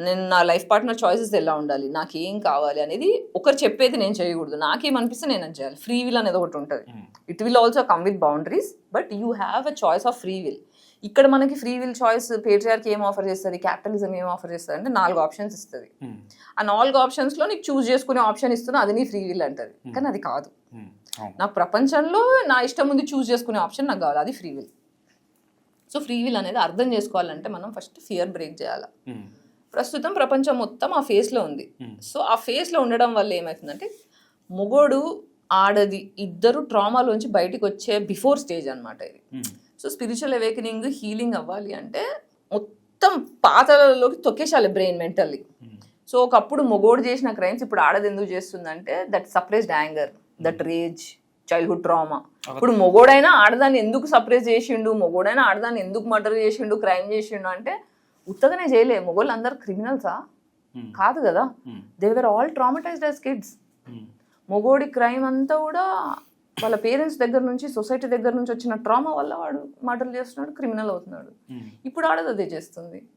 నేను నా life partner choices ఎలా ఉండాలి, నాకు ఏం కావాలి అనేది ఒకరు చెప్పేది నేను చేయకూడదు, నాకేమనిపిస్తే నేను అది చేయాలి. ఫ్రీ విల్ అనేది ఒకటి ఉంటుంది. It will also come with boundaries, but you have a choice of free will. ఇక్కడ మనకి ఫ్రీ విల్ చాయిస్ పేట్రియార్కి ఏం ఆఫర్ చేస్తుంది, క్యాపిటలిజం ఏం ఆఫర్ చేస్తుంది అంటే 4 ఆప్షన్స్ ఇస్తుంది. ఆ 4 ఆప్షన్స్లో నీకు చూస్ చేసుకునే ఆప్షన్ ఇస్తున్నా, అది నీ ఫ్రీ విల్ అంటది. కానీ అది కాదు. నాకు ప్రపంచంలో నా ఇష్టం ముందు చూస్ చేసుకునే ఆప్షన్ నాకు కావాలి, అది free will. So free will అనేది అర్థం చేసుకోవాలంటే మనం ఫస్ట్ ఫియర్ బ్రేక్ చేయాలి. ప్రస్తుతం ప్రపంచం మొత్తం ఆ ఫేస్లో ఉంది. సో ఆ ఫేస్లో ఉండడం వల్ల ఏమవుతుందంటే మొగోడు ఆడది ఇద్దరు ట్రామాలోంచి బయటికి వచ్చే బిఫోర్ స్టేజ్ అనమాట ఇది. సో స్పిరిచువల్ అవేకనింగ్, హీలింగ్ అవ్వాలి అంటే మొత్తం పాతలలోకి తొక్కేసాలి బ్రెయిన్ మెంటల్లీ. సో ఒకప్పుడు మొగోడు చేసిన క్రైమ్స్ ఇప్పుడు ఆడది ఎందుకు చేస్తుందంటే that suppressed anger, that rage, childhood trauma. ఇప్పుడు మొగోడైనా ఆడదాన్ని ఎందుకు సప్రెస్ చేసిండు, మొగోడైనా ఆడదాన్ని ఎందుకు మర్డర్ చేసిండు, క్రైమ్ చేసిండు అంటే ఉత్తగానే చేయలే. మొగోళ్ళు అందరు క్రిమినల్సా? కాదు కదా. They were all traumatised as kids. మొగోడి క్రైమ్ అంతా కూడా వాళ్ళ పేరెంట్స్ దగ్గర నుంచి, సొసైటీ దగ్గర నుంచి వచ్చిన ట్రామా వల్ల వాడు మర్డర్ చేస్తున్నాడు, క్రిమినల్ అవుతున్నాడు. ఇప్పుడు ఆడది అదే చేస్తుంది.